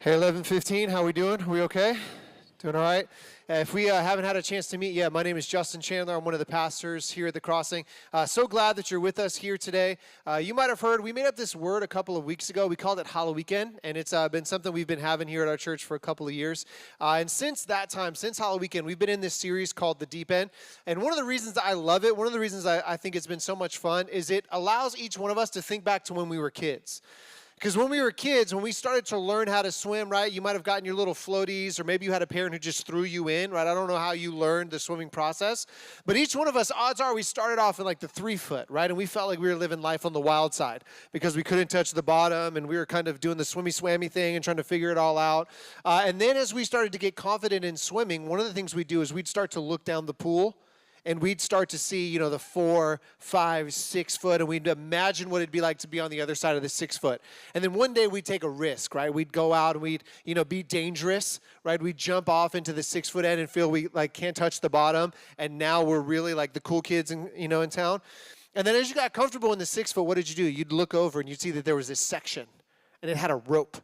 Hey, 11:15, how we doing? We okay? Doing all right? If we haven't had a chance to meet yet, my name is Justin Chandler. I'm one of the pastors here at the Crossing. So glad that you're with us here today. You might have heard, we made up this word a couple of weeks ago. We called it Halloween, and it's been something we've been having here at our church for a couple of years. And since that time, since Halloween, we've been in this series called The Deep End. And one of the reasons I love it, one of the reasons I think it's been so much fun, is it allows each one of us to think back to when we were kids. Because when we were kids, when we started to learn how to swim, right, you might have gotten your little floaties, or maybe you had a parent who just threw you in, right? I don't know how you learned the swimming process. But each one of us, odds are, we started off in like the 3-foot, right? And we felt like we were living life on the wild side because we couldn't touch the bottom, and we were kind of doing the swimmy-swammy thing and trying to figure it all out. And then as we started to get confident in swimming, one of the things we'd do is we'd start to look down the pool, and we'd start to see, the 4, 5, 6 foot, and we'd imagine what it'd be like to be on the other side of the 6 foot. And then one day we'd take a risk, right? We'd go out and we'd, be dangerous, right? We'd jump off into the 6 foot end and feel we can't touch the bottom, and now we're really like the cool kids in town. And then as you got comfortable in the 6 foot, what did you do? You'd look over and you'd see that there was this section, and it had a rope.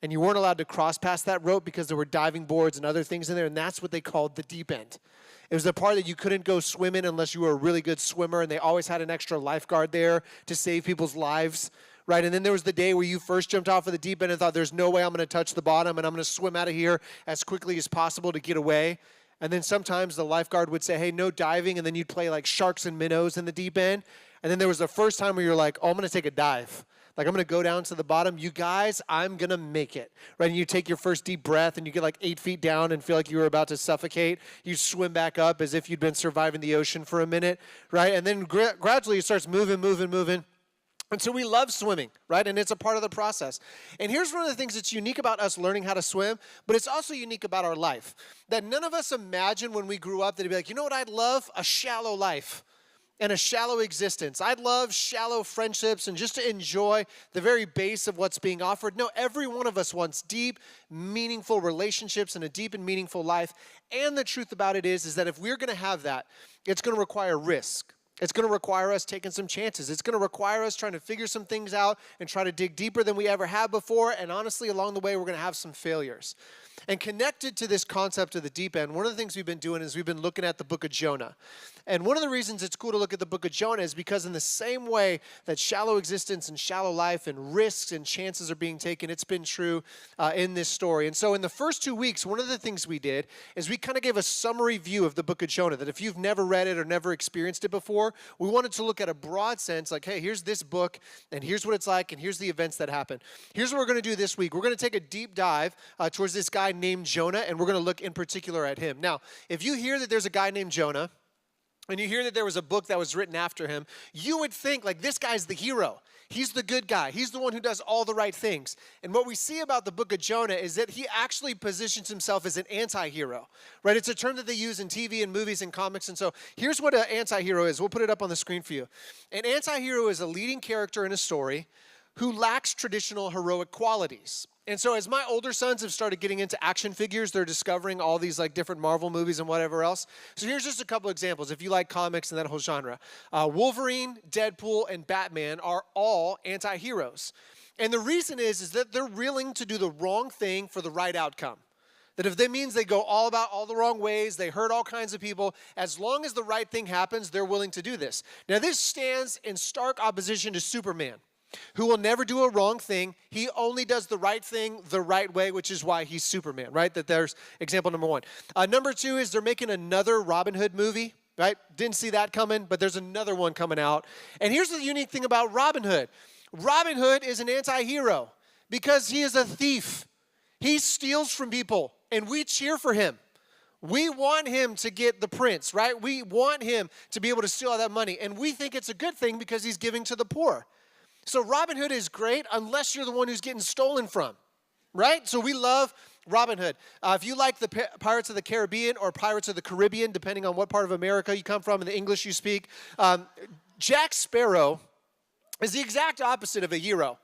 And you weren't allowed to cross past that rope because there were diving boards and other things in there, and that's what they called the deep end. It was the part that you couldn't go swim in unless you were a really good swimmer, and they always had an extra lifeguard there to save people's lives, right? And then there was the day where you first jumped off of the deep end and thought, there's no way I'm going to touch the bottom, and I'm going to swim out of here as quickly as possible to get away. And then sometimes the lifeguard would say, hey, no diving, and then you'd play like sharks and minnows in the deep end. And then there was the first time where you're like, oh, I'm going to take a dive. Like, I'm going to go down to the bottom. You guys, I'm going to make it, right? And you take your first deep breath, and you get like 8 feet down and feel like you were about to suffocate. You swim back up as if you'd been surviving the ocean for a minute, right? And then gradually it starts moving. And so we love swimming, right? And it's a part of the process. And here's one of the things that's unique about us learning how to swim, but it's also unique about our life. That none of us imagined when we grew up that it'd be like, you know what I'd love? A shallow life. And a shallow existence. I'd love shallow friendships and just to enjoy the very base of what's being offered. No, every one of us wants deep, meaningful relationships and a deep and meaningful life. And the truth about it is that if we're going to have that, it's going to require risk. It's going to require us taking some chances. It's going to require us trying to figure some things out and try to dig deeper than we ever have before. And honestly, along the way, we're going to have some failures. And connected to this concept of the deep end, one of the things we've been doing is we've been looking at the book of Jonah. And one of the reasons it's cool to look at the book of Jonah is because in the same way that shallow existence and shallow life and risks and chances are being taken, it's been true in this story. And so in the first 2 weeks, one of the things we did is we kind of gave a summary view of the book of Jonah, that if you've never read it or never experienced it before, we wanted to look at a broad sense, like, hey, here's this book, and here's what it's like, and here's the events that happen. Here's what we're going to do this week. We're going to take a deep dive towards this guy named Jonah, and we're going to look in particular at him. Now, if you hear that there's a guy named Jonah, and you hear that there was a book that was written after him, you would think, like, this guy's the hero. He's the good guy. He's the one who does all the right things. And what we see about the book of Jonah is that he actually positions himself as an anti-hero, right? It's a term that they use in TV and movies and comics. And so here's what an anti-hero is. We'll put it up on the screen for you. An anti-hero is a leading character in a story who lacks traditional heroic qualities. And so as my older sons have started getting into action figures, they're discovering all these like different Marvel movies and whatever else. So here's just a couple examples if you like comics and that whole genre. Wolverine, Deadpool, and Batman are all anti-heroes. And the reason is that they're willing to do the wrong thing for the right outcome. That if that means they go all the wrong ways, they hurt all kinds of people, as long as the right thing happens, they're willing to do this. Now this stands in stark opposition to Superman, who will never do a wrong thing. He only does the right thing the right way, which is why he's Superman, right? That there's example number one. Number two is they're making another Robin Hood movie, right? Didn't see that coming, but there's another one coming out. And here's the unique thing about Robin Hood. Robin Hood is an anti-hero because he is a thief. He steals from people, and we cheer for him. We want him to get the prince, right? We want him to be able to steal all that money, and we think it's a good thing because he's giving to the poor. So Robin Hood is great unless you're the one who's getting stolen from, right? So we love Robin Hood. If you like the Pirates of the Caribbean or Pirates of the Caribbean, depending on what part of America you come from and the English you speak, Jack Sparrow is the exact opposite of a hero.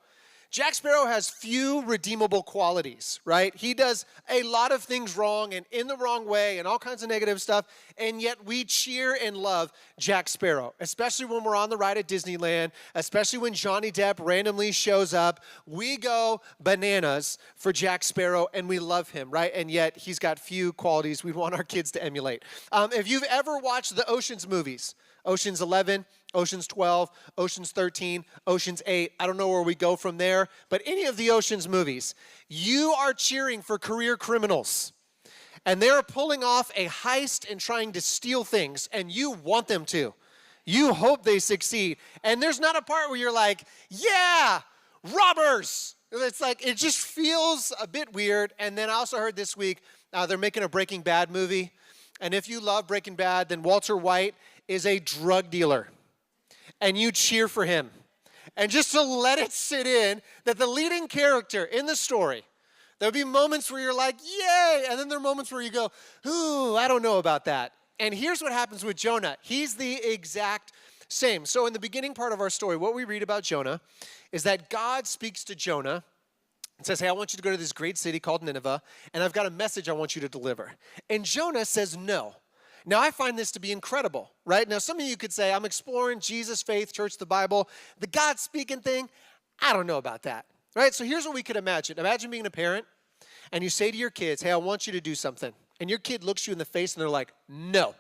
Jack Sparrow has few redeemable qualities, right? He does a lot of things wrong and in the wrong way and all kinds of negative stuff, and yet we cheer and love Jack Sparrow, especially when we're on the ride at Disneyland, especially when Johnny Depp randomly shows up. We go bananas for Jack Sparrow, and we love him, right? And yet he's got few qualities we'd want our kids to emulate. If you've ever watched the Ocean's movies, Ocean's 11, Ocean's 12, Ocean's 13, Ocean's 8. I don't know where we go from there, but any of the Ocean's movies, you are cheering for career criminals. And they're pulling off a heist and trying to steal things, and you want them to. You hope they succeed. And there's not a part where you're like, yeah, robbers. It's like, it just feels a bit weird. And then I also heard this week, they're making a Breaking Bad movie. And if you love Breaking Bad, then Walter White is a drug dealer. And you cheer for him. And just to let it sit in that the leading character in the story, there'll be moments where you're like, yay, and then there are moments where you go, ooh, I don't know about that. And here's what happens with Jonah. He's the exact same. So in the beginning part of our story, what we read about Jonah is that God speaks to Jonah and says, hey, I want you to go to this great city called Nineveh, and I've got a message I want you to deliver. And Jonah says no. Now, I find this to be incredible, right? Now, some of you could say, I'm exploring Jesus, faith, church, the Bible. The God speaking thing, I don't know about that, right? So here's what we could imagine. Imagine being a parent, and you say to your kids, hey, I want you to do something. And your kid looks you in the face, and they're like, no.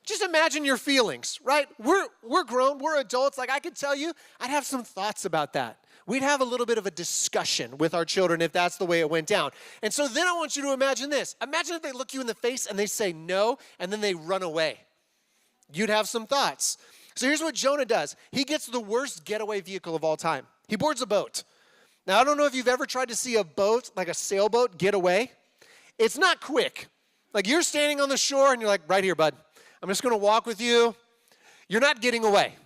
Just imagine your feelings, right? We're grown, we're adults. Like, I could tell you, I'd have some thoughts about that. We'd have a little bit of a discussion with our children if that's the way it went down. And so then I want you to imagine this. Imagine if they look you in the face and they say no, and then they run away. You'd have some thoughts. So here's what Jonah does. He gets the worst getaway vehicle of all time. He boards a boat. Now, I don't know if you've ever tried to see a boat, like a sailboat, get away. It's not quick. Like, you're standing on the shore, and you're like, right here, bud. I'm just going to walk with you. You're not getting away.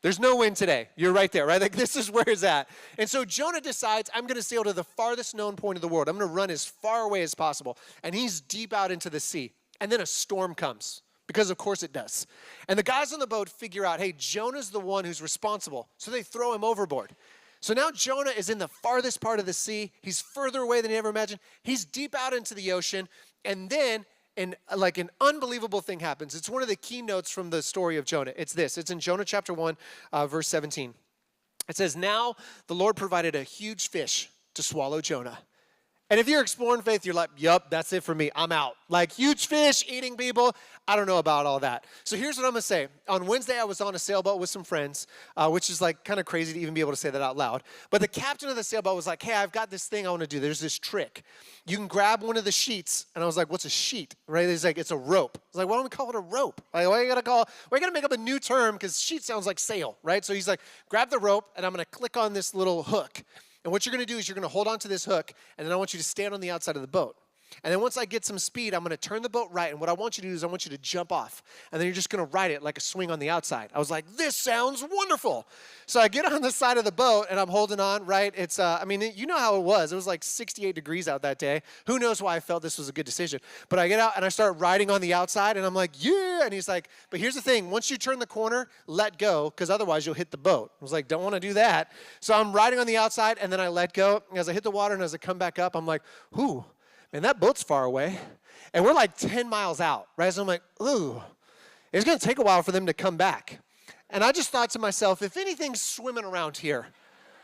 There's no wind today. You're right there, right? Like, this is where it's at. And so Jonah decides, I'm going to sail to the farthest known point of the world. I'm going to run as far away as possible. And he's deep out into the sea. And then a storm comes, because of course it does. And the guys on the boat figure out, hey, Jonah's the one who's responsible. So they throw him overboard. So now Jonah is in the farthest part of the sea. He's further away than he ever imagined. He's deep out into the ocean. And then an unbelievable thing happens. It's one of the keynotes from the story of Jonah. It's this. It's in Jonah chapter 1, verse 17. It says, now the Lord provided a huge fish to swallow Jonah. And if you're exploring faith, you're like, yup, that's it for me. I'm out. Like, huge fish, eating people. I don't know about all that. So here's what I'm going to say. On Wednesday, I was on a sailboat with some friends, which is like kind of crazy to even be able to say that out loud. But the captain of the sailboat was like, hey, I've got this thing I want to do. There's this trick. You can grab one of the sheets. And I was like, what's a sheet? Right? He's like, it's a rope. I was like, why don't we call it a rope? Like, why are you going to make up a new term? Because sheet sounds like sail, right? So he's like, grab the rope, and I'm going to click on this little hook. And what you're going to do is you're going to hold on to this hook, and then I want you to stand on the outside of the boat. And then once I get some speed, I'm going to turn the boat right, and what I want you to do is I want you to jump off. And then you're just going to ride it like a swing on the outside. I was like, this sounds wonderful. So I get on the side of the boat, and I'm holding on, right? It's, you know how it was. It was like 68 degrees out that day. Who knows why I felt this was a good decision. But I get out, and I start riding on the outside, and I'm like, yeah. And he's like, but here's the thing. Once you turn the corner, let go, because otherwise you'll hit the boat. I was like, don't want to do that. So I'm riding on the outside, and then I let go. And as I hit the water and as I come back up, I'm like, whew. Man, that boat's far away. And we're like 10 miles out, right? So I'm like, ooh, it's going to take a while for them to come back. And I just thought to myself, if anything's swimming around here,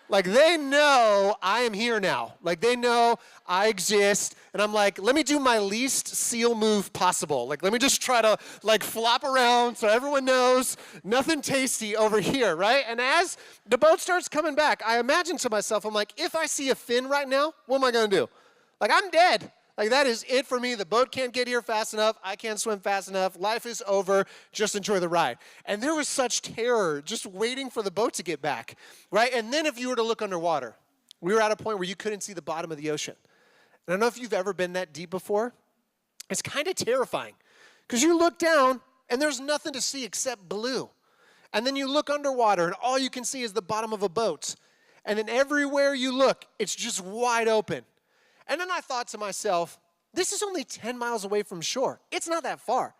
like they know I am here now. Like they know I exist. And I'm like, let me do my least seal move possible. Like, let me just try to like flop around so everyone knows nothing tasty over here, right? And as the boat starts coming back, I imagine to myself, I'm like, if I see a fin right now, what am I going to do? Like, I'm dead. Like, that is it for me. The boat can't get here fast enough. I can't swim fast enough. Life is over. Just enjoy the ride. And there was such terror just waiting for the boat to get back, right? And then if you were to look underwater, we were at a point where you couldn't see the bottom of the ocean. And I don't know if you've ever been that deep before. It's kind of terrifying because you look down and there's nothing to see except blue. And then you look underwater and all you can see is the bottom of a boat. And then everywhere you look, it's just wide open. And then I thought to myself, this is only 10 miles away from shore. It's not that far.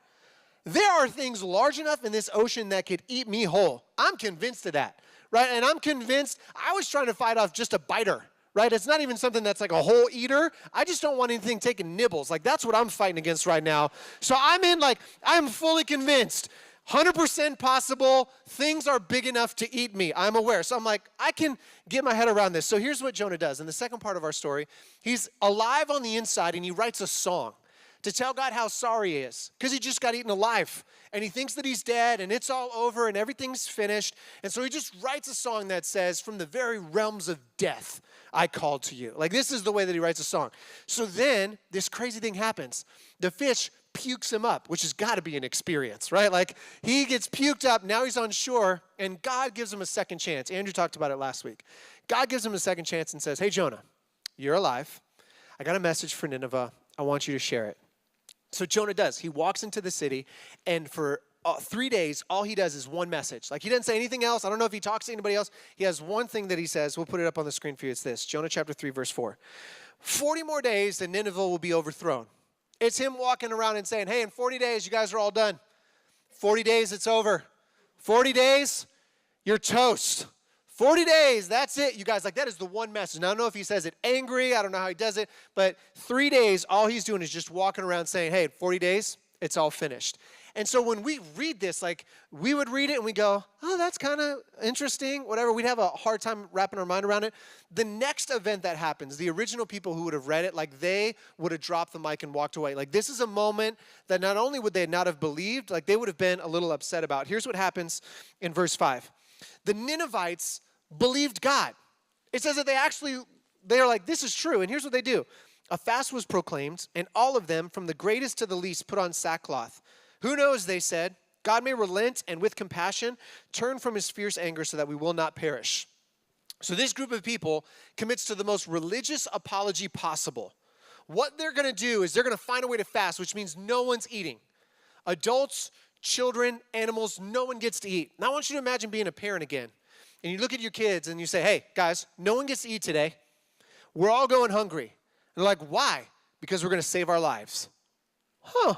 There are things large enough in this ocean that could eat me whole. I'm convinced of that, right? And I'm convinced I was trying to fight off just a biter, right? It's not even something that's like a whole eater. I just don't want anything taking nibbles. Like, that's what I'm fighting against right now. So I'm fully convinced, 100% possible, things are big enough to eat me. I'm aware. So I'm like, I can get my head around this. So here's what Jonah does. In the second part of our story, he's alive on the inside, and he writes a song to tell God how sorry he is, because he just got eaten alive, and he thinks that he's dead, and it's all over, and everything's finished. And so he just writes a song that says, from the very realms of death, I called to you. Like, this is the way that he writes a song. So then this crazy thing happens. The fish pukes him up, which has got to be an experience, right? Like, he gets puked up, now he's on shore, and God gives him a second chance. Andrew talked about it last week. God gives him a second chance and says, hey, Jonah, you're alive. I got a message for Nineveh. I want you to share it. So Jonah does. He walks into the city, and for 3 days, all he does is one message. Like, he doesn't say anything else. I don't know if he talks to anybody else. He has one thing that he says. We'll put it up on the screen for you. It's this. Jonah chapter 3, verse 4. 40 more days, and Nineveh will be overthrown. It's him walking around and saying, hey, in 40 days, you guys are all done. 40 days, it's over. 40 days, you're toast. 40 days, that's it. You guys, like, that is the one message. Now, I don't know if he says it angry. I don't know how he does it. But 3 days, all he's doing is just walking around saying, hey, in 40 days, it's all finished. And so when we read this, like, we would read it and we go, oh, that's kind of interesting, whatever. We'd have a hard time wrapping our mind around it. The next event that happens, the original people who would have read it, like, they would have dropped the mic and walked away. Like, this is a moment that not only would they not have believed, like, they would have been a little upset about. Here's what happens in verse 5. The Ninevites believed God. It says that they're like, this is true. And here's what they do. A fast was proclaimed, and all of them, from the greatest to the least, put on sackcloth. Who knows, they said, God may relent and with compassion turn from his fierce anger so that we will not perish. So this group of people commits to the most religious apology possible. What they're going to do is they're going to find a way to fast, which means no one's eating. Adults, children, animals, no one gets to eat. Now I want you to imagine being a parent again. And you look at your kids and you say, hey, guys, no one gets to eat today. We're all going hungry. And they're like, why? Because we're going to save our lives. Huh.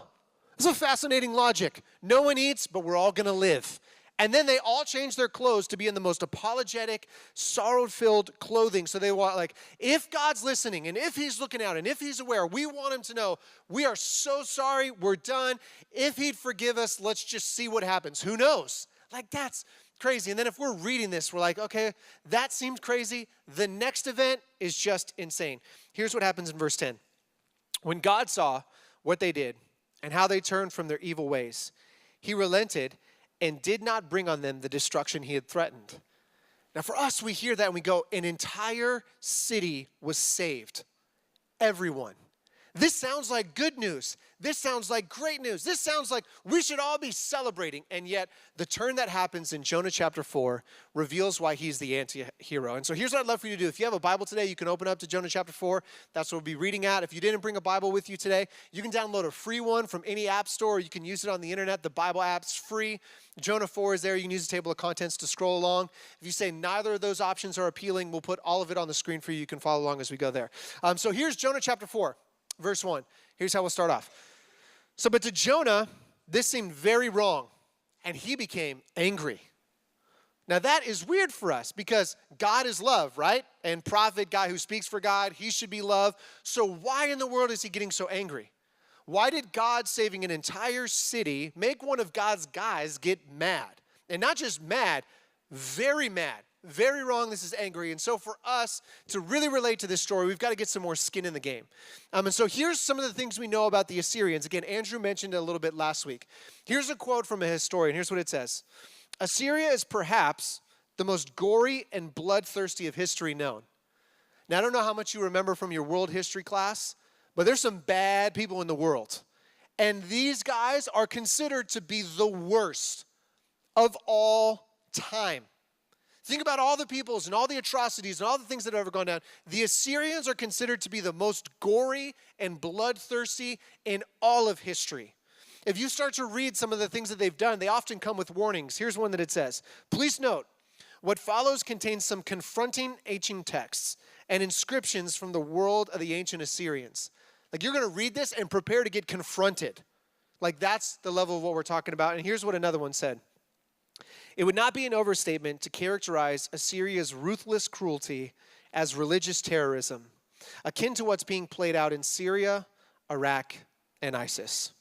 It's a fascinating logic. No one eats, but we're all going to live. And then they all change their clothes to be in the most apologetic, sorrow-filled clothing. So they want, like, if God's listening and if he's looking out and if he's aware, we want him to know we are so sorry, we're done. If he'd forgive us, let's just see what happens. Who knows? Like, that's crazy. And then if we're reading this, we're like, okay, that seemed crazy. The next event is just insane. Here's what happens in verse 10. When God saw what they did and how they turned from their evil ways, he relented and did not bring on them the destruction he had threatened. Now for us, we hear that and we go, an entire city was saved. Everyone. This sounds like good news. This sounds like great news. This sounds like we should all be celebrating. And yet, the turn that happens in Jonah chapter 4 reveals why he's the anti-hero. And so here's what I'd love for you to do. If you have a Bible today, you can open up to Jonah chapter 4. That's what we'll be reading at. If you didn't bring a Bible with you today, you can download a free one from any app store. Or you can use it on the internet. The Bible app's free. Jonah 4 is there. You can use the table of contents to scroll along. If you say neither of those options are appealing, we'll put all of it on the screen for you. You can follow along as we go there. So here's Jonah chapter 4. Verse 1. Here's how we'll start off. So, but to Jonah, this seemed very wrong, and he became angry. Now, that is weird for us because God is love, right? And prophet, guy who speaks for God, he should be love. So why in the world is he getting so angry? Why did God saving an entire city make one of God's guys get mad? And not just mad, very mad. Very wrong, this is angry. And so for us to really relate to this story, we've got to get some more skin in the game. And so here's some of the things we know about the Assyrians. Again, Andrew mentioned it a little bit last week. Here's a quote from a historian. Here's what it says. Assyria is perhaps the most gory and bloodthirsty of history known. Now, I don't know how much you remember from your world history class, but there's some bad people in the world. And these guys are considered to be the worst of all time. Think about all the peoples and all the atrocities and all the things that have ever gone down. The Assyrians are considered to be the most gory and bloodthirsty in all of history. If you start to read some of the things that they've done, they often come with warnings. Here's one that it says, please note, what follows contains some confronting ancient texts and inscriptions from the world of the ancient Assyrians. Like, you're going to read this and prepare to get confronted. Like, that's the level of what we're talking about. And here's what another one said. It would not be an overstatement to characterize Assyria's ruthless cruelty as religious terrorism, akin to what's being played out in Syria, Iraq, and ISIS.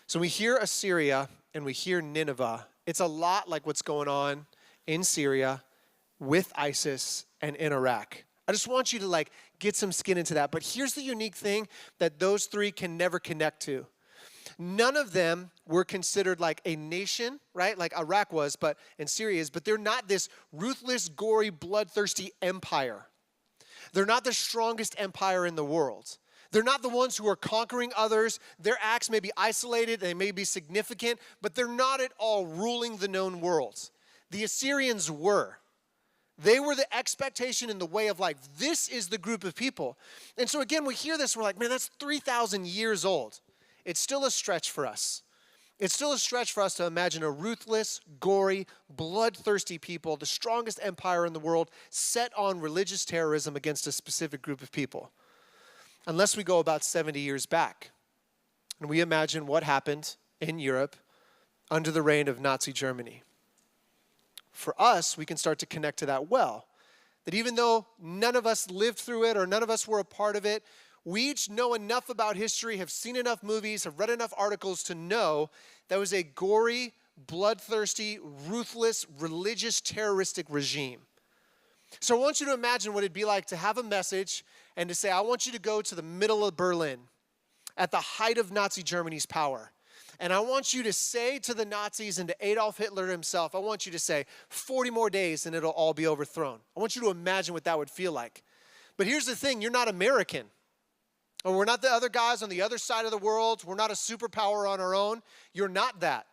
So we hear Assyria and we hear Nineveh. It's a lot like what's going on in Syria with ISIS and in Iraq. I just want you to get some skin into that. But here's the unique thing that those three can never connect to. None of them were considered like a nation, right? Like Iraq was, and Syria is, but they're not this ruthless, gory, bloodthirsty empire. They're not the strongest empire in the world. They're not the ones who are conquering others. Their acts may be isolated, they may be significant, but they're not at all ruling the known world. The Assyrians were. They were the expectation in the way of this is the group of people. And so again, we hear this, we're like, man, that's 3,000 years old. It's still a stretch for us. It's still a stretch for us to imagine a ruthless, gory, bloodthirsty people, the strongest empire in the world, set on religious terrorism against a specific group of people. Unless we go about 70 years back, and we imagine what happened in Europe under the reign of Nazi Germany. For us, we can start to connect to that well. That even though none of us lived through it or none of us were a part of it, we each know enough about history, have seen enough movies, have read enough articles to know that was a gory, bloodthirsty, ruthless, religious, terroristic regime. So I want you to imagine what it'd be like to have a message and to say, I want you to go to the middle of Berlin at the height of Nazi Germany's power. And I want you to say to the Nazis and to Adolf Hitler himself, I want you to say, 40 more days and it'll all be overthrown. I want you to imagine what that would feel like. But here's the thing, you're not American. Or we're not the other guys on the other side of the world. We're not a superpower on our own. You're not that.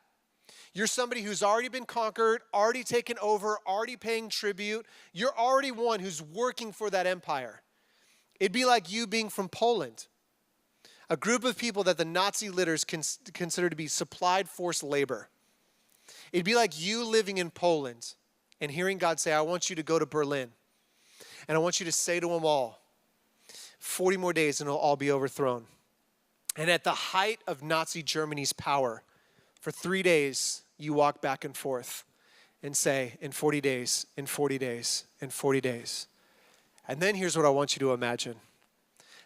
You're somebody who's already been conquered, already taken over, already paying tribute. You're already one who's working for that empire. It'd be like you being from Poland, a group of people that the Nazi leaders consider to be supplied forced labor. It'd be like you living in Poland and hearing God say, I want you to go to Berlin, and I want you to say to them all, 40 more days and it'll all be overthrown. And at the height of Nazi Germany's power, for 3 days, you walk back and forth and say, in 40 days, in 40 days, in 40 days. And then here's what I want you to imagine.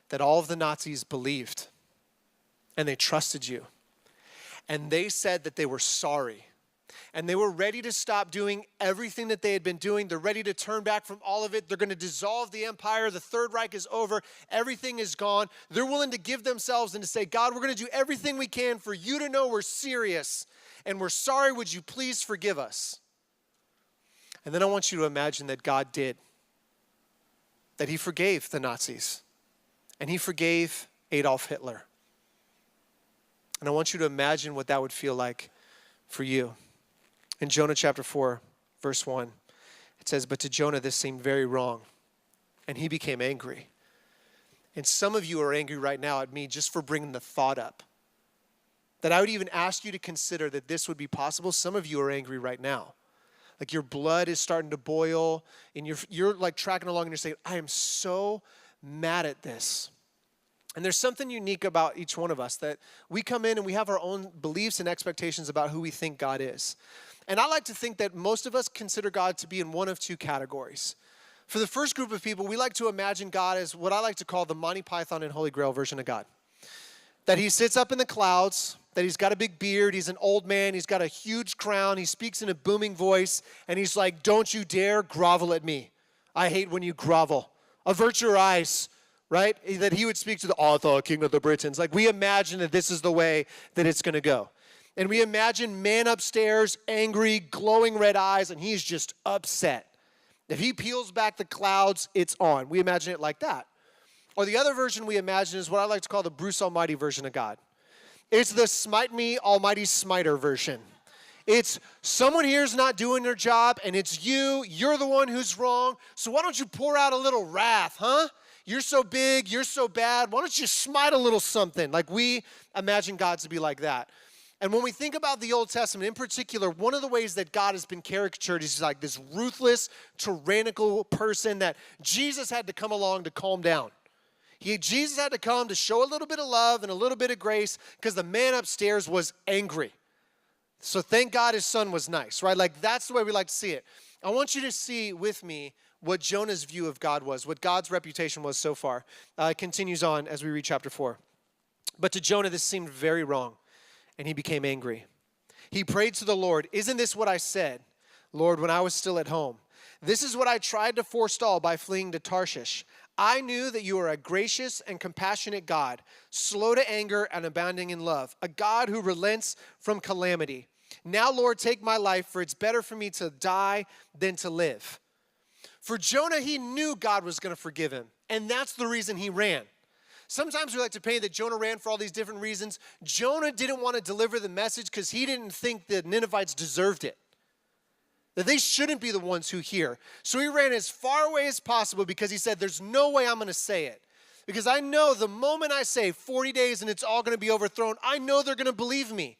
That all of the Nazis believed and they trusted you. And they said that they were sorry. And they were ready to stop doing everything that they had been doing. They're ready to turn back from all of it. They're going to dissolve the empire. The Third Reich is over. Everything is gone. They're willing to give themselves and to say, God, we're going to do everything we can for you to know we're serious. And we're sorry. Would you please forgive us? And then I want you to imagine that God did. That he forgave the Nazis. And he forgave Adolf Hitler. And I want you to imagine what that would feel like for you. In Jonah chapter 4, verse 1, it says, but to Jonah this seemed very wrong, and he became angry. And some of you are angry right now at me just for bringing the thought up. That I would even ask you to consider that this would be possible. Some of you are angry right now. Like your blood is starting to boil, and you're like tracking along and you're saying, I am so mad at this. And there's something unique about each one of us that we come in and we have our own beliefs and expectations about who we think God is. And I like to think that most of us consider God to be in one of two categories. For the first group of people, we like to imagine God as what I like to call the Monty Python and Holy Grail version of God. That he sits up in the clouds, that he's got a big beard, he's an old man, he's got a huge crown, he speaks in a booming voice, and he's like, don't you dare grovel at me. I hate when you grovel. Avert your eyes. Right? That he would speak to the Arthur, king of the Britons. Like we imagine that this is the way that it's going to go. And we imagine man upstairs, angry, glowing red eyes, and he's just upset. If he peels back the clouds, it's on. We imagine it like that. Or the other version we imagine is what I like to call the Bruce Almighty version of God. It's the smite me, almighty smiter version. It's someone here's not doing their job, and it's you. You're the one who's wrong. So why don't you pour out a little wrath, huh? You're so big, you're so bad, why don't you smite a little something? Like we imagine God to be like that. And when we think about the Old Testament in particular, one of the ways that God has been caricatured is like this ruthless, tyrannical person that Jesus had to come along to calm down. Jesus had to come to show a little bit of love and a little bit of grace because the man upstairs was angry. So thank God his son was nice, right? Like that's the way we like to see it. I want you to see with me what Jonah's view of God was, what God's reputation was so far. It continues on as we read chapter 4. But to Jonah, this seemed very wrong, and he became angry. He prayed to the Lord, "Isn't this what I said, Lord, when I was still at home? This is what I tried to forestall by fleeing to Tarshish. I knew that you are a gracious and compassionate God, slow to anger and abounding in love, a God who relents from calamity. Now, Lord, take my life, for it's better for me to die than to live." For Jonah, he knew God was going to forgive him, and that's the reason he ran. Sometimes we like to paint that Jonah ran for all these different reasons. Jonah didn't want to deliver the message because he didn't think the Ninevites deserved it, that they shouldn't be the ones who hear. So he ran as far away as possible because he said, there's no way I'm going to say it. Because I know the moment I say 40 days and it's all going to be overthrown, I know they're going to believe me.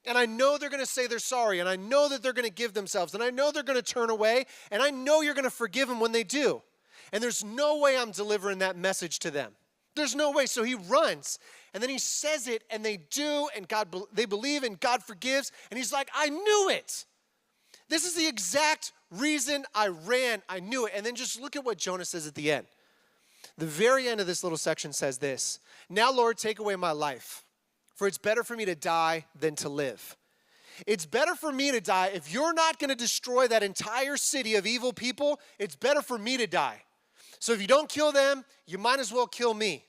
And I know they're going to say they're sorry. And I know that they're going to give themselves. And I know they're going to turn away. And I know you're going to forgive them when they do. And there's no way I'm delivering that message to them. There's no way. So he runs. And then he says it and they do. And they believe and God forgives. And he's like, I knew it. This is the exact reason I ran. I knew it. And then just look at what Jonah says at the end. The very end of this little section says this: "Now, Lord, take away my life, for it's better for me to die than to live." It's better for me to die. If you're not going to destroy that entire city of evil people, it's better for me to die. So if you don't kill them, you might as well kill me.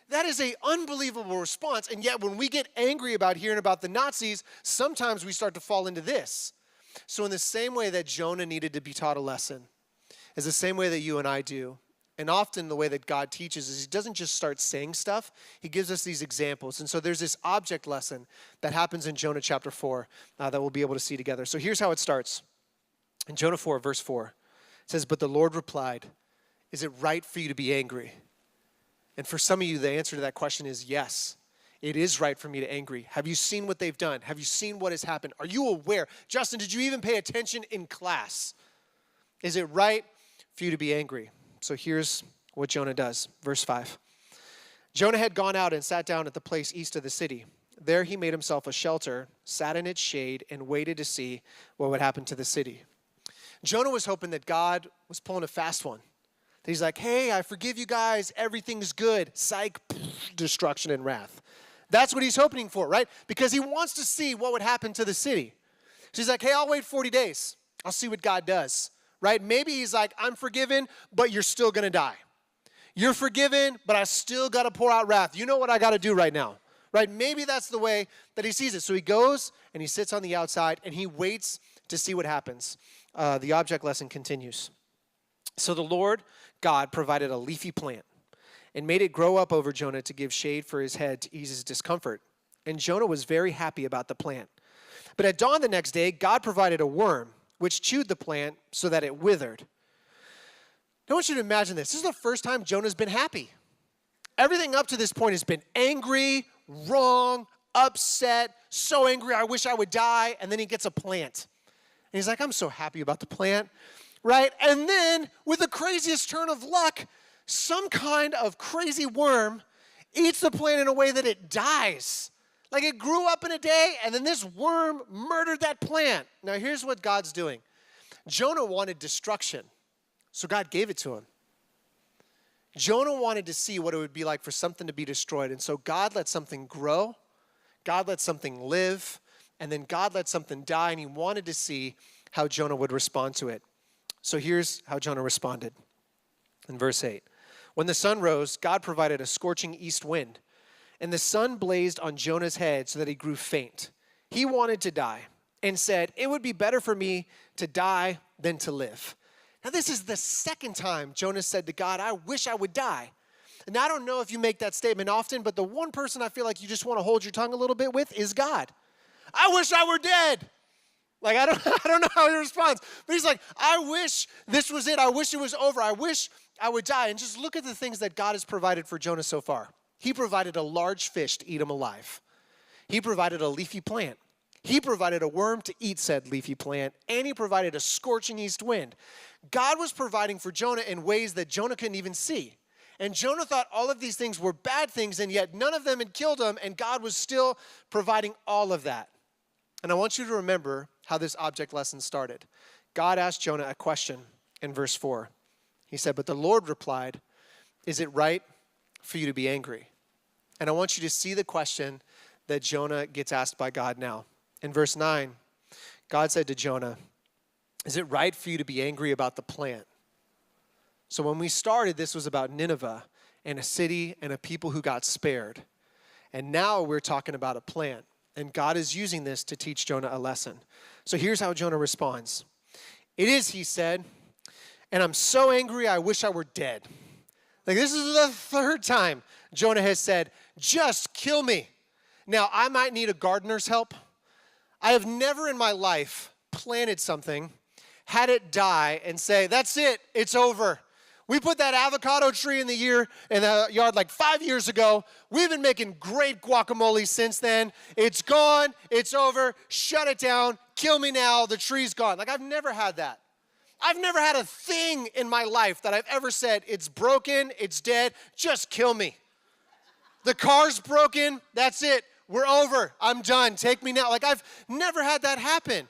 That is an unbelievable response. And yet when we get angry about hearing about the Nazis, sometimes we start to fall into this. So in the same way that Jonah needed to be taught a lesson, is the same way that you and I do. And often the way that God teaches is he doesn't just start saying stuff. He gives us these examples. And so there's this object lesson that happens in Jonah chapter 4 that we'll be able to see together. So here's how it starts. In Jonah 4, verse 4, it says, "But the Lord replied, 'Is it right for you to be angry?'" And for some of you, the answer to that question is yes. It is right for me to angry. Have you seen what they've done? Have you seen what has happened? Are you aware? Justin, did you even pay attention in class? Is it right for you to be angry? So here's what Jonah does. Verse 5. "Jonah had gone out and sat down at the place east of the city. There he made himself a shelter, sat in its shade, and waited to see what would happen to the city." Jonah was hoping that God was pulling a fast one. That he's like, hey, I forgive you guys. Everything's good. Psych, destruction and wrath. That's what he's hoping for, right? Because he wants to see what would happen to the city. So he's like, hey, I'll wait 40 days. I'll see what God does. Right? Maybe he's like, I'm forgiven, but you're still going to die. You're forgiven, but I still got to pour out wrath. You know what I got to do right now. Right? Maybe that's the way that he sees it. So he goes and he sits on the outside and he waits to see what happens. The object lesson continues. "So the Lord God provided a leafy plant and made it grow up over Jonah to give shade for his head to ease his discomfort. And Jonah was very happy about the plant. But at dawn the next day, God provided a worm which chewed the plant so that it withered." I want you to imagine this. This is the first time Jonah's been happy. Everything up to this point has been angry, wrong, upset, so angry, I wish I would die. And then he gets a plant. And he's like, I'm so happy about the plant, right? And then with the craziest turn of luck, some kind of crazy worm eats the plant in a way that it dies. Like it grew up in a day, and then this worm murdered that plant. Now here's what God's doing. Jonah wanted destruction, so God gave it to him. Jonah wanted to see what it would be like for something to be destroyed, and so God let something grow, God let something live, and then God let something die, and he wanted to see how Jonah would respond to it. So here's how Jonah responded. In verse 8, "When the sun rose, God provided a scorching east wind, and the sun blazed on Jonah's head so that he grew faint. He wanted to die and said, 'It would be better for me to die than to live.'" Now this is the second time Jonah said to God, I wish I would die. And I don't know if you make that statement often, but the one person I feel like you just want to hold your tongue a little bit with is God. I wish I were dead. Like, I don't know how he responds. But he's like, I wish this was it. I wish it was over. I wish I would die. And just look at the things that God has provided for Jonah so far. He provided a large fish to eat him alive. He provided a leafy plant. He provided a worm to eat said leafy plant. And he provided a scorching east wind. God was providing for Jonah in ways that Jonah couldn't even see. And Jonah thought all of these things were bad things, and yet none of them had killed him, and God was still providing all of that. And I want you to remember how this object lesson started. God asked Jonah a question in verse 4. He said, "But the Lord replied, 'Is it right for you to be angry?'" And I want you to see the question that Jonah gets asked by God now. In verse 9, God said to Jonah, "Is it right for you to be angry about the plant?" So when we started, this was about Nineveh and a city and a people who got spared. And now we're talking about a plant. And God is using this to teach Jonah a lesson. So here's how Jonah responds. "It is," he said, "and I'm so angry I wish I were dead." Like, this is the third time Jonah has said, "Just kill me." Now, I might need a gardener's help. I have never in my life planted something, had it die, and say, "That's it, it's over." We put that avocado tree in the yard like 5 years ago. We've been making great guacamole since then. It's gone, it's over, shut it down, kill me now, the tree's gone. Like, I've never had that. I've never had a thing in my life that I've ever said, "It's broken, it's dead, just kill me." The car's broken, that's it, we're over, I'm done, take me now. Like, I've never had that happen.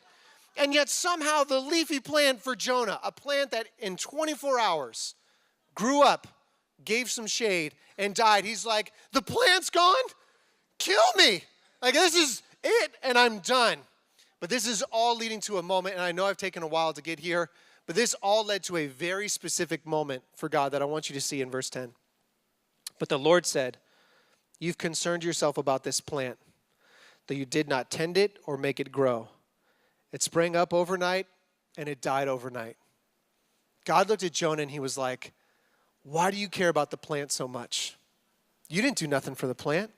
And yet somehow the leafy plant for Jonah, a plant that in 24 hours grew up, gave some shade, and died. He's like, "The plant's gone? Kill me. Like, this is it, and I'm done." But this is all leading to a moment, and I know I've taken a while to get here, but this all led to a very specific moment for God that I want you to see in verse 10. "But the Lord said, 'You've concerned yourself about this plant, though you did not tend it or make it grow. It sprang up overnight, and it died overnight.'" God looked at Jonah, and he was like, "Why do you care about the plant so much? You didn't do nothing for the plant.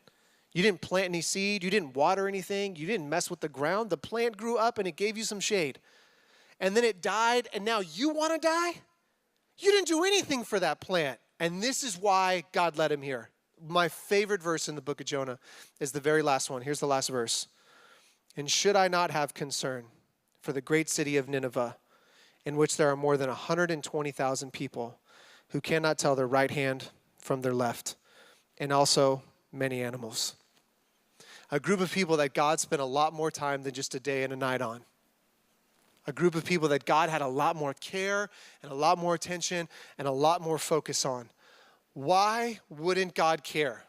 You didn't plant any seed. You didn't water anything. You didn't mess with the ground. The plant grew up, and it gave you some shade. And then it died, and now you want to die? You didn't do anything for that plant." And this is why God led him here. My favorite verse in the book of Jonah is the very last one. Here's the last verse. "And should I not have concern for the great city of Nineveh, in which there are more than 120,000 people who cannot tell their right hand from their left, and also many animals." A group of people that God spent a lot more time than just a day and a night on. A group of people that God had a lot more care and a lot more attention and a lot more focus on. Why wouldn't God care?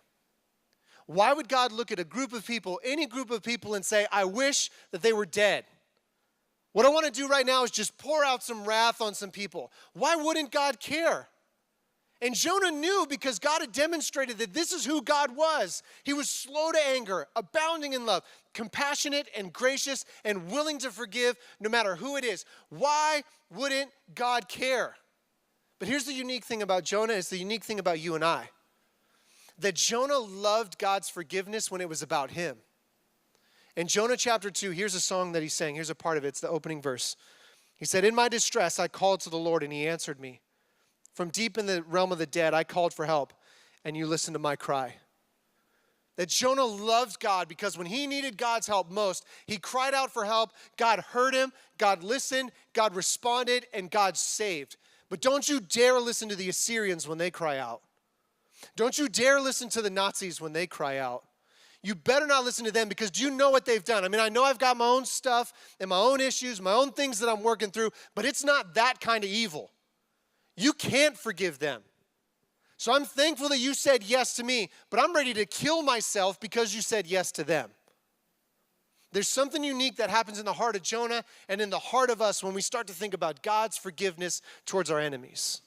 Why would God look at a group of people, any group of people, and say, "I wish that they were dead"? What I want to do right now is just pour out some wrath on some people. Why wouldn't God care? And Jonah knew, because God had demonstrated that this is who God was. He was slow to anger, abounding in love, compassionate and gracious, and willing to forgive no matter who it is. Why wouldn't God care? But here's the unique thing about Jonah, it's the unique thing about you and I. That Jonah loved God's forgiveness when it was about him. In Jonah chapter 2, here's a song that he sang. Here's a part of it. It's the opening verse. He said, "In my distress, I called to the Lord, and he answered me. From deep in the realm of the dead, I called for help, and you listened to my cry." That Jonah loved God because when he needed God's help most, he cried out for help. God heard him, God listened, God responded, and God saved. But don't you dare listen to the Assyrians when they cry out. Don't you dare listen to the Nazis when they cry out. You better not listen to them, because do you know what they've done? I mean, I know I've got my own stuff and my own issues, my own things that I'm working through, but it's not that kind of evil. You can't forgive them. So I'm thankful that you said yes to me, but I'm ready to kill myself because you said yes to them. There's something unique that happens in the heart of Jonah and in the heart of us when we start to think about God's forgiveness towards our enemies.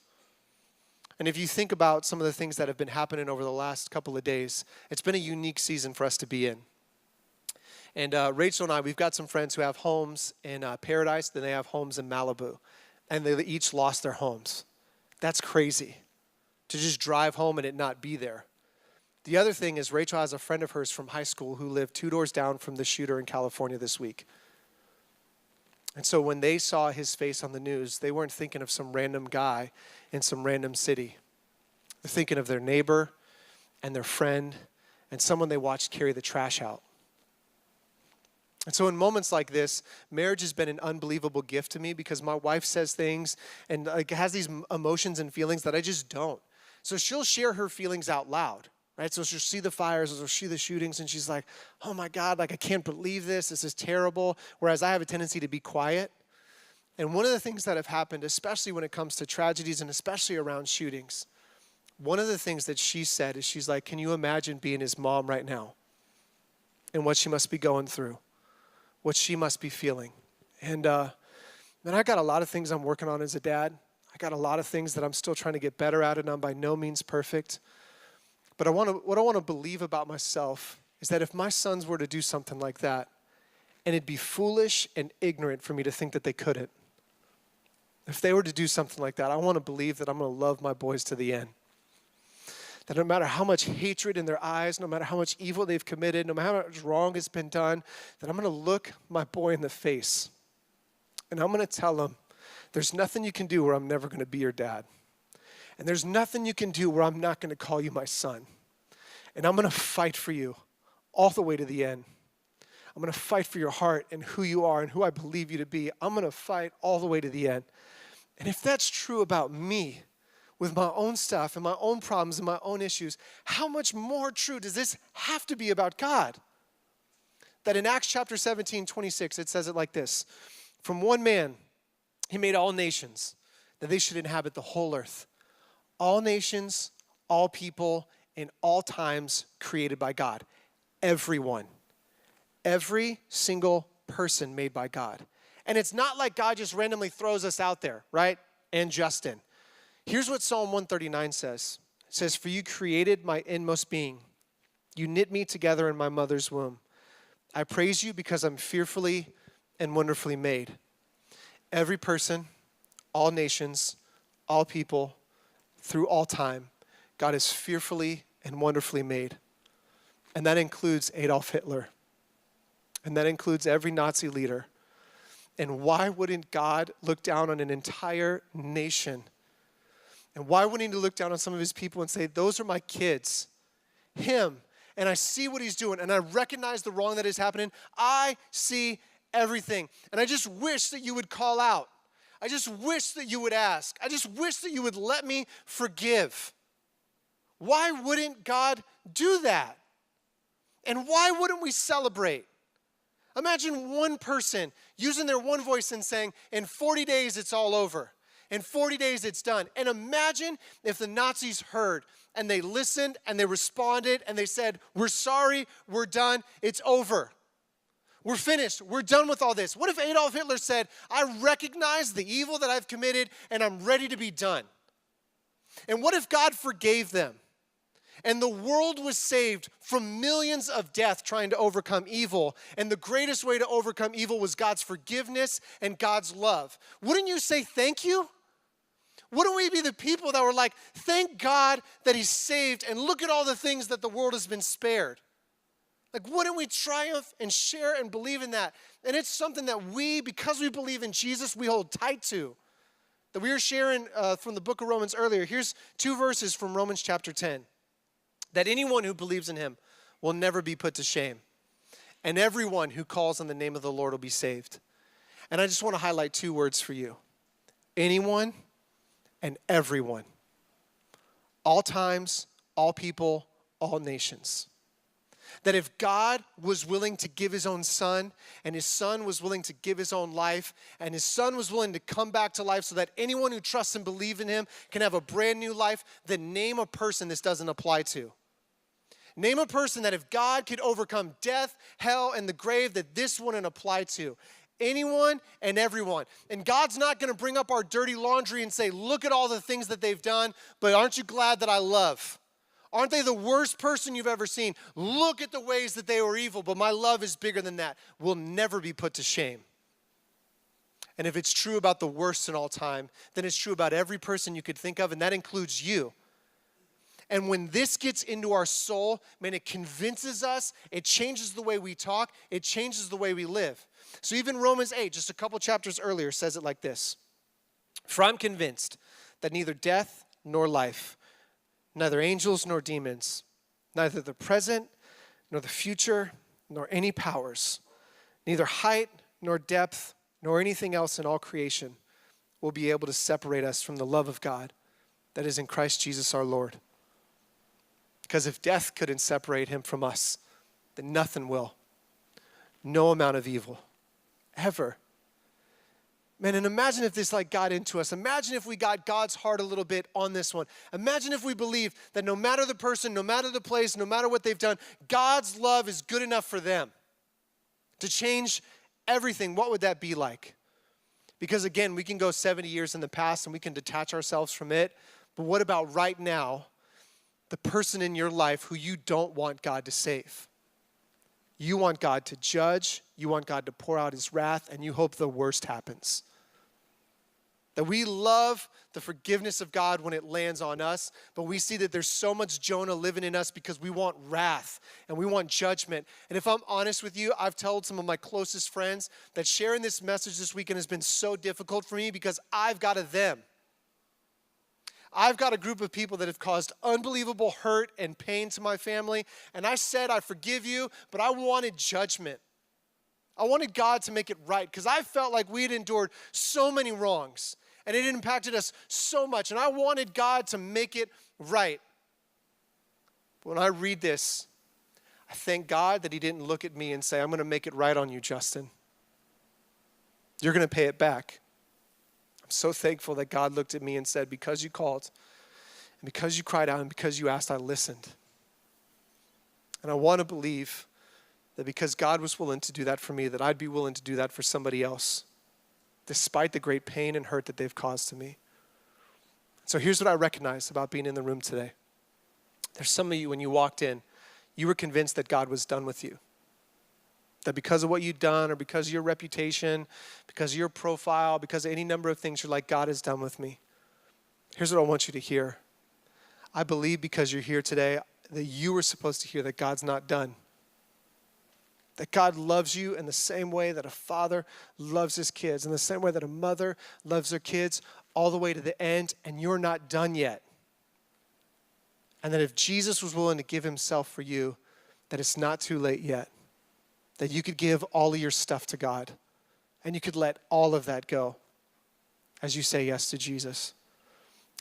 And if you think about some of the things that have been happening over the last couple of days, it's been a unique season for us to be in. And Rachel and I, we've got some friends who have homes in Paradise, then they have homes in Malibu. And they each lost their homes. That's crazy, to just drive home and it not be there. The other thing is Rachel has a friend of hers from high school who lived 2 doors down from the shooter in California this week. And so when they saw his face on the news, they weren't thinking of some random guy in some random city. They're thinking of their neighbor and their friend and someone they watched carry the trash out. And so in moments like this, marriage has been an unbelievable gift to me, because my wife says things and has these emotions and feelings that I just don't. So she'll share her feelings out loud. right? So she'll see the fires, she'll see the shootings, and she's like, oh my God, like I can't believe this. This is terrible. Whereas I have a tendency to be quiet. And one of the things that have happened, especially when it comes to tragedies and especially around shootings, one of the things that she said is she's like, can you imagine being his mom right now and what she must be going through, what she must be feeling? And man, I got a lot of things I'm working on as a dad. I got a lot of things that I'm still trying to get better at, and I'm by no means perfect. But what I want to believe about myself is that if my sons were to do something like that, and it'd be foolish and ignorant for me to think that they couldn't. If they were to do something like that, I want to believe that I'm going to love my boys to the end. That no matter how much hatred in their eyes, no matter how much evil they've committed, no matter how much wrong has been done, that I'm going to look my boy in the face. And I'm going to tell him, there's nothing you can do where I'm never going to be your dad. And there's nothing you can do where I'm not going to call you my son. And I'm going to fight for you all the way to the end. I'm going to fight for your heart and who you are and who I believe you to be. I'm going to fight all the way to the end. And if that's true about me, with my own stuff and my own problems and my own issues, how much more true does this have to be about God? That in Acts chapter 17:26, it says it like this. From one man, he made all nations, that they should inhabit the whole earth. All nations, all people, in all times created by God. Everyone. Every single person made by God. And it's not like God just randomly throws us out there, right? And Justin. Here's what Psalm 139 says. It says, for you created my inmost being. You knit me together in my mother's womb. I praise you because I'm fearfully and wonderfully made. Every person, all nations, all people, through all time, God is fearfully and wonderfully made. And that includes Adolf Hitler. And that includes every Nazi leader. And why wouldn't God look down on an entire nation? And why wouldn't he look down on some of his people and say, those are my kids, him, and I see what he's doing, and I recognize the wrong that is happening. I see everything. And I just wish that you would call out. I just wish that you would ask. I just wish that you would let me forgive. Why wouldn't God do that? And why wouldn't we celebrate? Imagine one person using their one voice and saying, in 40 days it's all over. In 40 days, it's done. And imagine if the Nazis heard and they listened and they responded and they said, we're sorry, we're done, it's over. We're finished, we're done with all this. What if Adolf Hitler said, I recognize the evil that I've committed and I'm ready to be done? And what if God forgave them? And the world was saved from millions of death trying to overcome evil. And the greatest way to overcome evil was God's forgiveness and God's love. Wouldn't you say thank you? Wouldn't we be the people that were like, thank God that he's saved and look at all the things that the world has been spared? Like, wouldn't we triumph and share and believe in that? And it's something that we, because we believe in Jesus, we hold tight to. That we were sharing from the book of Romans earlier. Here's 2 verses from Romans chapter 10. That anyone who believes in him will never be put to shame. And everyone who calls on the name of the Lord will be saved. And I just want to highlight 2 words for you. Anyone and everyone. All times, all people, all nations. That if God was willing to give his own son, and his son was willing to give his own life, and his son was willing to come back to life so that anyone who trusts and believes in him can have a brand new life, then name a person this doesn't apply to. Name a person that if God could overcome death, hell, and the grave, that this wouldn't apply to. Anyone and everyone. And God's not going to bring up our dirty laundry and say, look at all the things that they've done, but aren't you glad that I love? Aren't they the worst person you've ever seen? Look at the ways that they were evil, but my love is bigger than that. We'll never be put to shame. And if it's true about the worst in all time, then it's true about every person you could think of, and that includes you. And when this gets into our soul, man, it convinces us, it changes the way we talk, it changes the way we live. So even Romans 8, just a couple chapters earlier, says it like this. For I'm convinced that neither death nor life, neither angels nor demons, neither the present nor the future, nor any powers, neither height nor depth, nor anything else in all creation will be able to separate us from the love of God that is in Christ Jesus our Lord. Because if death couldn't separate him from us, then nothing will. No amount of evil, ever. Man, and imagine if this got into us. Imagine if we got God's heart a little bit on this one. Imagine if we believed that no matter the person, no matter the place, no matter what they've done, God's love is good enough for them to change everything. What would that be like? Because again, we can go 70 years in the past and we can detach ourselves from it. But what about right now, the person in your life who you don't want God to save? You want God to judge, you want God to pour out his wrath, and you hope the worst happens. That we love the forgiveness of God when it lands on us, but we see that there's so much Jonah living in us because we want wrath and we want judgment. And if I'm honest with you, I've told some of my closest friends that sharing this message this weekend has been so difficult for me because I've got a them. I've got a group of people that have caused unbelievable hurt and pain to my family, and I said, I forgive you, but I wanted judgment. I wanted God to make it right because I felt like we had endured so many wrongs. And it impacted us so much. And I wanted God to make it right. But when I read this, I thank God that he didn't look at me and say, I'm going to make it right on you, Justin. You're going to pay it back. I'm so thankful that God looked at me and said, because you called, and because you cried out, and because you asked, I listened. And I want to believe that because God was willing to do that for me, that I'd be willing to do that for somebody else, despite the great pain and hurt that they've caused to me. So here's what I recognize about being in the room today. There's some of you, when you walked in, you were convinced that God was done with you. That because of what you've done or because of your reputation, because of your profile, because of any number of things, you're like, God is done with me. Here's what I want you to hear. I believe because you're here today that you were supposed to hear that God's not done. That God loves you in the same way that a father loves his kids, in the same way that a mother loves their kids, all the way to the end, and you're not done yet. And that if Jesus was willing to give himself for you, that it's not too late yet. That you could give all of your stuff to God, and you could let all of that go as you say yes to Jesus.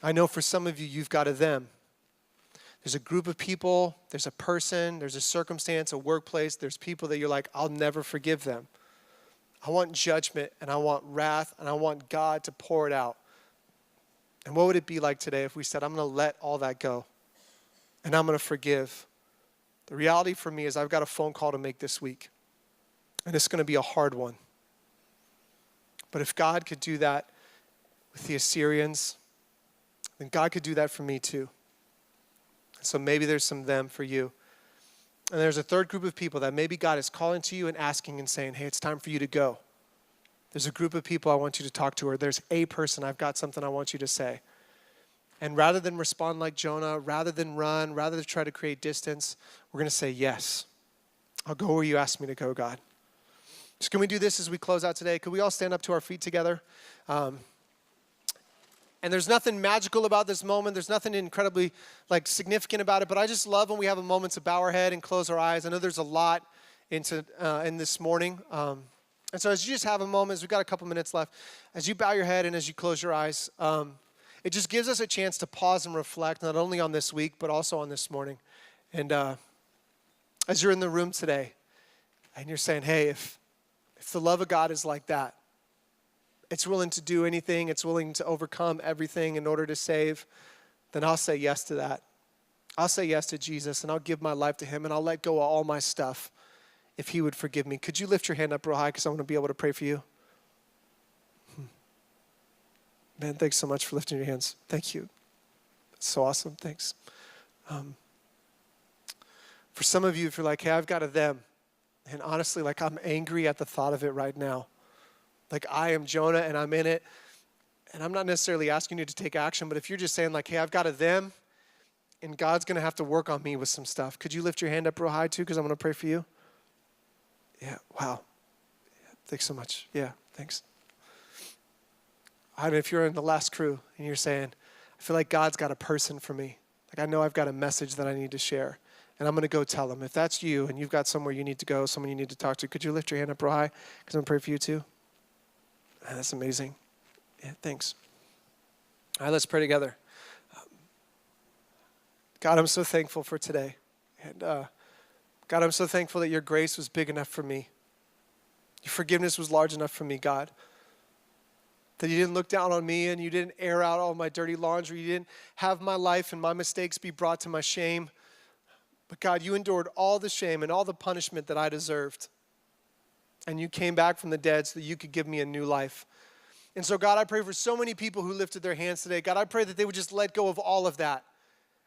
I know for some of you, you've got a them. There's a group of people, there's a person, there's a circumstance, a workplace, there's people that you're like, I'll never forgive them. I want judgment, and I want wrath, and I want God to pour it out. And what would it be like today if we said, I'm going to let all that go, and I'm going to forgive? The reality for me is I've got a phone call to make this week, and it's going to be a hard one. But if God could do that with the Assyrians, then God could do that for me too. So maybe there's some them for you. And there's a third group of people that maybe God is calling to you and asking and saying, hey, it's time for you to go. There's a group of people I want you to talk to, or there's a person, I've got something I want you to say. And rather than respond like Jonah, rather than run, rather than try to create distance, we're going to say, yes, I'll go where you ask me to go, God. So can we do this as we close out today? Could we all stand up to our feet together? And there's nothing magical about this moment. There's nothing incredibly significant about it. But I just love when we have a moment to bow our head and close our eyes. I know there's a lot in this morning. And so as you just have a moment, as we've got a couple minutes left, as you bow your head and as you close your eyes, it just gives us a chance to pause and reflect, not only on this week, but also on this morning. And as you're in the room today, and you're saying, hey, if the love of God is like that, it's willing to do anything, it's willing to overcome everything in order to save, then I'll say yes to that. I'll say yes to Jesus, and I'll give my life to him, and I'll let go of all my stuff if he would forgive me. Could you lift your hand up real high because I want to be able to pray for you? Man, thanks so much for lifting your hands. Thank you. That's so awesome. Thanks. For some of you, if you're like, hey, I've got a them, and honestly, I'm angry at the thought of it right now. I am Jonah, and I'm in it, and I'm not necessarily asking you to take action, but if you're just saying, hey, I've got a them, and God's going to have to work on me with some stuff, could you lift your hand up real high, too, because I'm going to pray for you? Yeah, wow. Yeah, thanks so much. Yeah, thanks. I mean, if you're in the last crew, and you're saying, I feel like God's got a person for me. I know I've got a message that I need to share, and I'm going to go tell them. If that's you, and you've got somewhere you need to go, someone you need to talk to, could you lift your hand up real high, because I'm going to pray for you, too? That's amazing. Yeah, thanks. All right, let's pray together. God, I'm so thankful for today. And God, I'm so thankful that your grace was big enough for me. Your forgiveness was large enough for me, God. That you didn't look down on me and you didn't air out all my dirty laundry. You didn't have my life and my mistakes be brought to my shame. But God, you endured all the shame and all the punishment that I deserved. And you came back from the dead so that you could give me a new life. And so, God, I pray for so many people who lifted their hands today. God, I pray that they would just let go of all of that.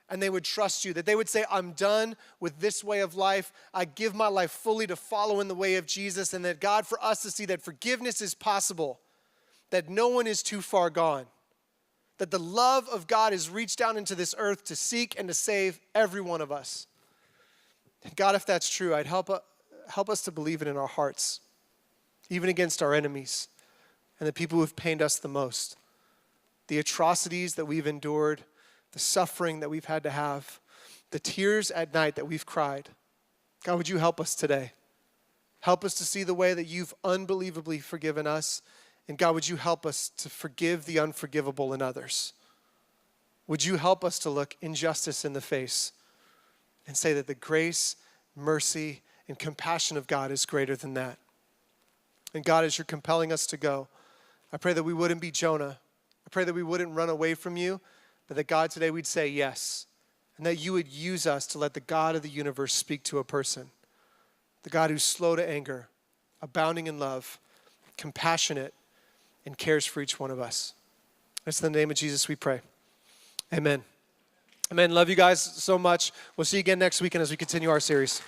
And they would trust you, that they would say, I'm done with this way of life. I give my life fully to follow in the way of Jesus. And that, God, for us to see that forgiveness is possible, that no one is too far gone, that the love of God has reached down into this earth to seek and to save every one of us. And God, if that's true, I'd help us to believe it in our hearts, even against our enemies and the people who have pained us the most, the atrocities that we've endured, the suffering that we've had to have, the tears at night that we've cried. God, would you help us today? Help us to see the way that you've unbelievably forgiven us. And God, would you help us to forgive the unforgivable in others? Would you help us to look injustice in the face and say that the grace, mercy, and compassion of God is greater than that? And God, as you're compelling us to go, I pray that we wouldn't be Jonah. I pray that we wouldn't run away from you, but that God, today we'd say yes. And that you would use us to let the God of the universe speak to a person. The God who's slow to anger, abounding in love, compassionate, and cares for each one of us. It's in the name of Jesus we pray. Amen. Amen. Love you guys so much. We'll see you again next weekend as we continue our series.